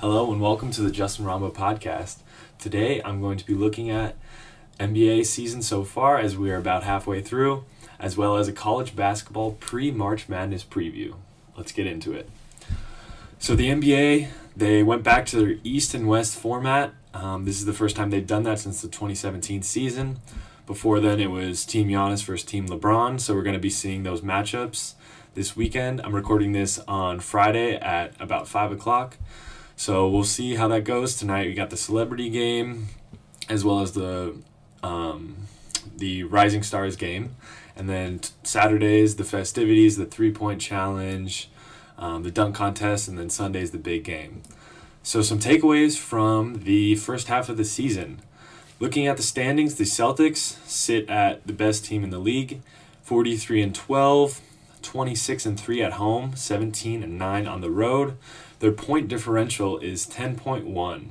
Hello and welcome to the Justin Rambo podcast. Today I'm going to be looking at NBA season so far as we are about halfway through, as well as a college basketball pre-March Madness preview. Let's get into it. So the NBA, they went back to their East and West format. This is the first time they've done that since the 2017 season. Before then it was Team Giannis versus Team LeBron, so we're going to be seeing those matchups this weekend. I'm recording this on Friday at about 5 o'clock. So we'll see how that goes. Tonight we got the celebrity game as well as the Rising Stars game. And then Saturdays, the festivities, the three-point challenge, the dunk contest, and then Sunday's the big game. So some takeaways from the first half of the season. Looking at the standings, the Celtics sit at the best team in the league, 43-12, 26-3 at home, 17-9 on the road. Their point differential is 10.1.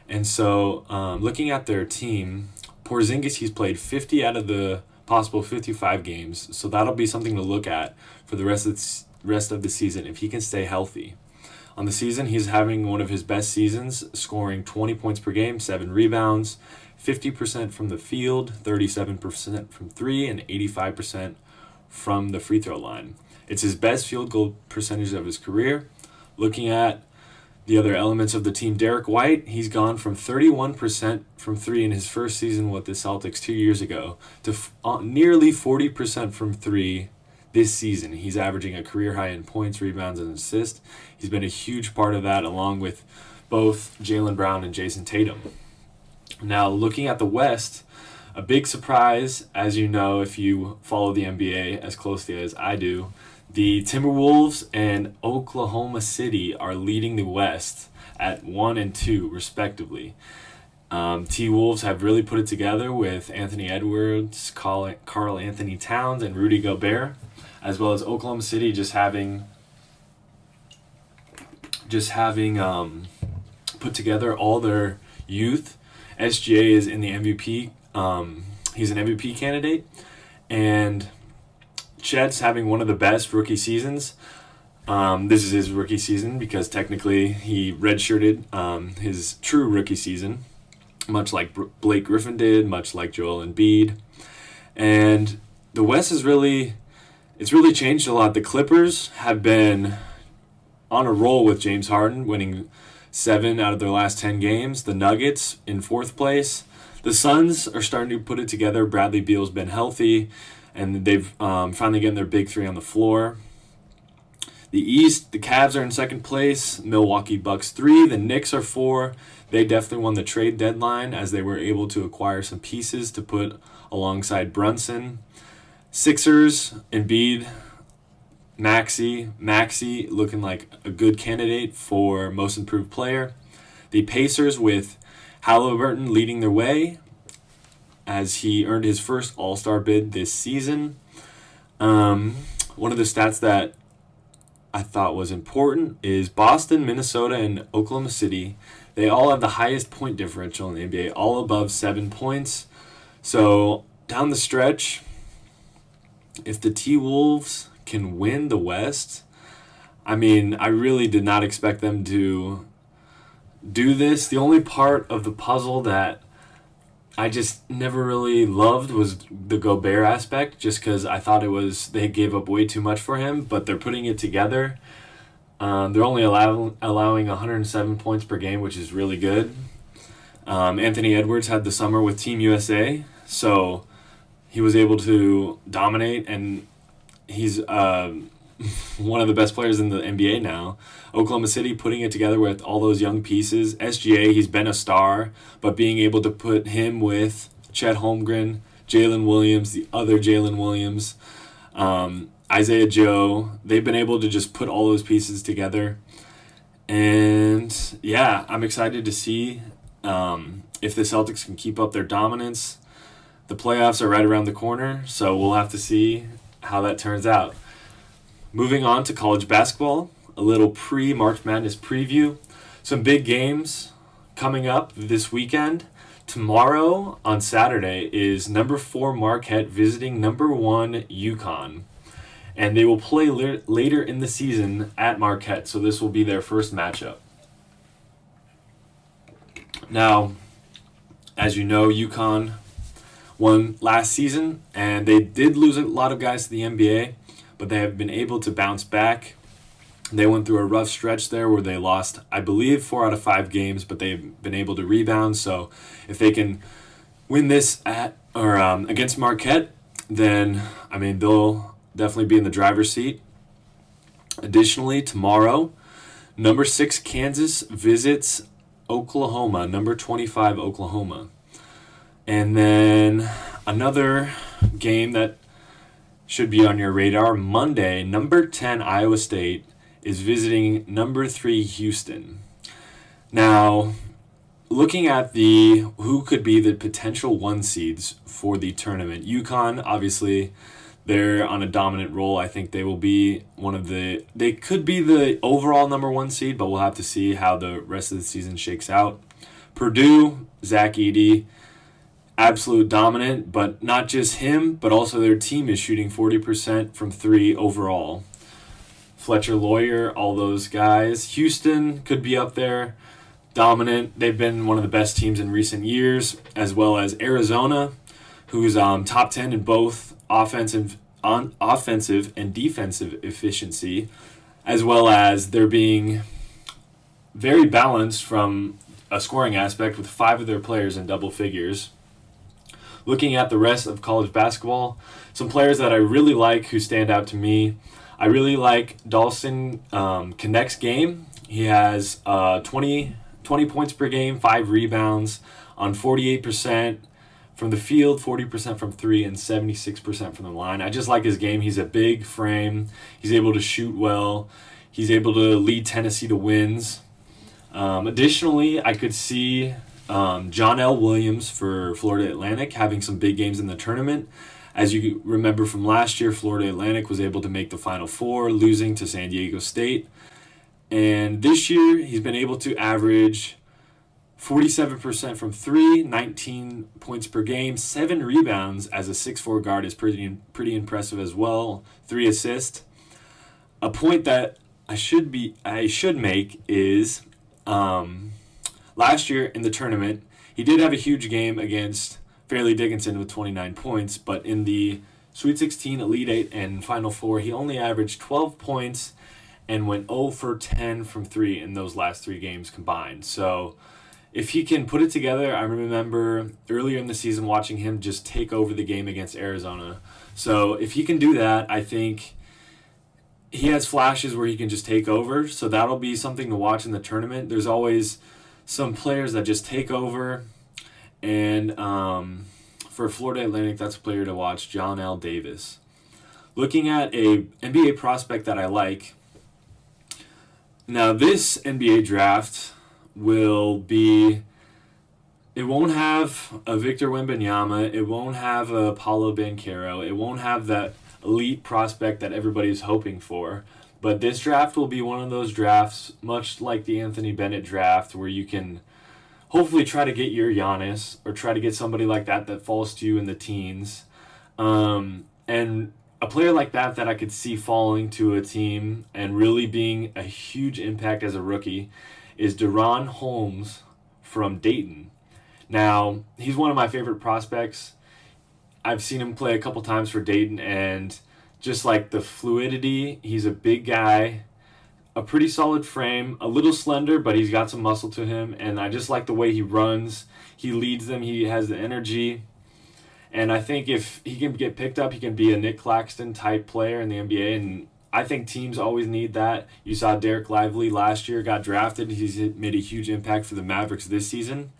And so looking at their team, Porzingis, he's played 50 out of the possible 55 games. So that'll be something to look at for the rest of the season if he can stay healthy. On the season, he's having one of his best seasons, scoring 20 points per game, 7 rebounds, 50% from the field, 37% from three, and 85% from the free throw line. It's his best field goal percentage of his career. Looking at the other elements of the team, Derek White, he's gone from 31% from three in his first season with the Celtics 2 years ago to nearly 40% from three this season. He's averaging a career high in points, rebounds, and assists. He's been a huge part of that along with both Jaylen Brown and Jason Tatum. Now, looking at the West, a big surprise, as you know if you follow the NBA as closely as I do, the Timberwolves and Oklahoma City are leading the West at 1 and 2, respectively. T-Wolves have really put it together with Anthony Edwards, Karl Anthony Towns, and Rudy Gobert, as well as Oklahoma City just having put together all their youth. SGA is in the MVP. He's an MVP candidate, and Chet's having one of the best rookie seasons. This is his rookie season because technically he redshirted his true rookie season, much like Blake Griffin did, much like Joel Embiid. And the West has really changed a lot. The Clippers have been on a roll with James Harden, winning 7 out of their last 10 games. The Nuggets in 4th place. The Suns are starting to put it together. Bradley Beal's been healthy, and they've finally getting their big three on the floor. The East, the Cavs are in 2nd place. Milwaukee Bucks 3. The Knicks are 4. They definitely won the trade deadline as they were able to acquire some pieces to put alongside Brunson. Sixers, Embiid, Maxey looking like a good candidate for most improved player. The Pacers with Halliburton leading their way as he earned his first All-Star bid this season. One of the stats that I thought was important is Boston, Minnesota, and Oklahoma City. They all have the highest point differential in the NBA, all above 7 points. So down the stretch, if the T-Wolves can win the West, I mean, I really did not expect them to do this. The only part of the puzzle that I just never really loved was the Gobert aspect, just because I thought they gave up way too much for him, but they're putting it together. They're only allowing 107 points per game, which is really good. Anthony Edwards had the summer with Team USA, so he was able to dominate, and he's one of the best players in the NBA now. Oklahoma City putting it together with all those young pieces. SGA, he's been a star, but being able to put him with Chet Holmgren, Jalen Williams, the other Jalen Williams, Isaiah Joe, they've been able to just put all those pieces together. And yeah, I'm excited to see if the Celtics can keep up their dominance. The playoffs are right around the corner, so we'll have to see how that turns out. Moving on to college basketball, a little pre-March Madness preview. Some big games coming up this weekend. Tomorrow on Saturday is number 4 Marquette visiting number 1 UConn. And they will play later in the season at Marquette, so this will be their first matchup. Now, as you know, UConn won last season, and they did lose a lot of guys to the NBA, but they have been able to bounce back. They went through a rough stretch there where they lost, I believe, 4 out of 5 games, but they've been able to rebound. So if they can win this against Marquette, then, I mean, they'll definitely be in the driver's seat. Additionally, tomorrow, number 6 Kansas visits Oklahoma, number 25 Oklahoma. And then another game that should be on your radar, Monday, number 10 Iowa State is visiting number 3 Houston. Now, looking at who could be the potential 1 seeds for the tournament, UConn, obviously, they're on a dominant role. I think they will be they could be the overall number 1 seed, but we'll have to see how the rest of the season shakes out. Purdue, Zach Edey, absolute dominant, but not just him, but also their team is shooting 40% from 3 overall. Fletcher Lawyer, all those guys. Houston could be up there, dominant. They've been one of the best teams in recent years, as well as Arizona, who's top 10 in both offensive and defensive efficiency, as well as they're being very balanced from a scoring aspect with 5 of their players in double figures. Looking at the rest of college basketball, some players that I really like who stand out to me, I really like Dawson Connect's game. He has 20 points per game, 5 rebounds on 48% from the field, 40% from 3, and 76% from the line. I just like his game. He's a big frame. He's able to shoot well. He's able to lead Tennessee to wins. Additionally, I could see John L. Williams for Florida Atlantic having some big games in the tournament. As you remember from last year, Florida Atlantic was able to make the Final Four, losing to San Diego State. And this year, he's been able to average 47% from 3, 19 points per game, 7 rebounds as a 6'4" guard is pretty impressive as well, 3 assists. A point that I should make is last year in the tournament, he did have a huge game against Fairleigh Dickinson with 29 points, but in the Sweet 16, Elite 8, and Final Four, he only averaged 12 points and went 0 for 10 from 3 in those last 3 games combined. So if he can put it together, I remember earlier in the season watching him just take over the game against Arizona. So if he can do that, I think he has flashes where he can just take over. So that'll be something to watch in the tournament. There's always some players that just take over. And for Florida Atlantic, that's a player to watch, John L. Davis. Looking at a NBA prospect that I like. Now, this NBA draft it won't have a Victor Wembanyama, it won't have a Paolo Banchero, it won't have that elite prospect that everybody's hoping for. But this draft will be one of those drafts, much like the Anthony Bennett draft, where you can hopefully try to get your Giannis or try to get somebody like that falls to you in the teens. And a player like that I could see falling to a team and really being a huge impact as a rookie is Deron Holmes from Dayton. Now, he's one of my favorite prospects. I've seen him play a couple times for Dayton, and just like the fluidity, he's a big guy, a pretty solid frame, a little slender, but he's got some muscle to him, and I just like the way he runs. He leads them, he has the energy, and I think if he can get picked up, he can be a Nick Claxton type player in the NBA, and I think teams always need that. You saw Derek Lively last year, got drafted. He's made a huge impact for the Mavericks this season.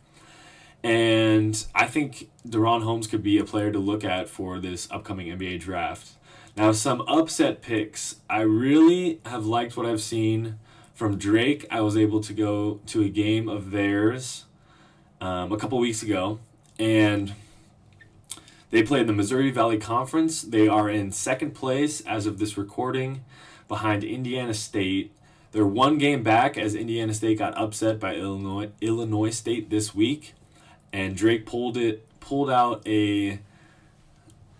And I think Deron Holmes could be a player to look at for this upcoming NBA draft. Now, some upset picks. I really have liked what I've seen from Drake. I was able to go to a game of theirs a couple weeks ago, and they played the Missouri Valley Conference. They are in second place as of this recording, behind Indiana State. They're 1 game back as Indiana State got upset by Illinois State this week, and Drake pulled out a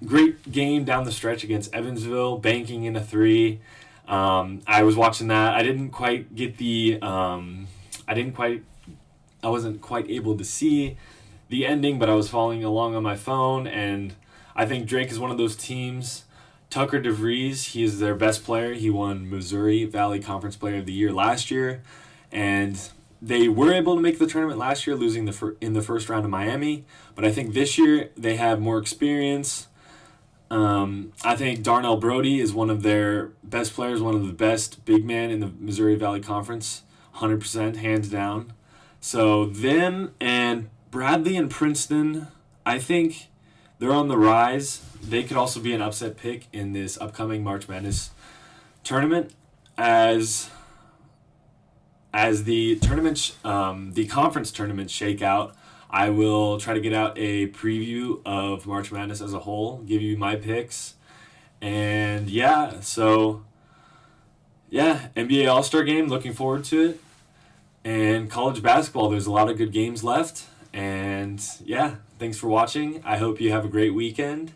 great game down the stretch against Evansville, banking in a 3. I was watching that. I didn't quite get I wasn't quite able to see the ending, but I was following along on my phone, and I think Drake is one of those teams. Tucker DeVries, he is their best player. He won Missouri Valley Conference Player of the Year last year, and they were able to make the tournament last year, losing in the first round to Miami. But I think this year they have more experience. I think Darnell Brody is one of their best players, one of the best big men in the Missouri Valley Conference, 100%, hands down. So them and Bradley and Princeton, I think they're on the rise. They could also be an upset pick in this upcoming March Madness tournament as the tournament, the conference tournaments shake out. I will try to get out a preview of March Madness as a whole, give you my picks, and NBA All-Star Game, looking forward to it, and college basketball, there's a lot of good games left, and yeah, thanks for watching. I hope you have a great weekend,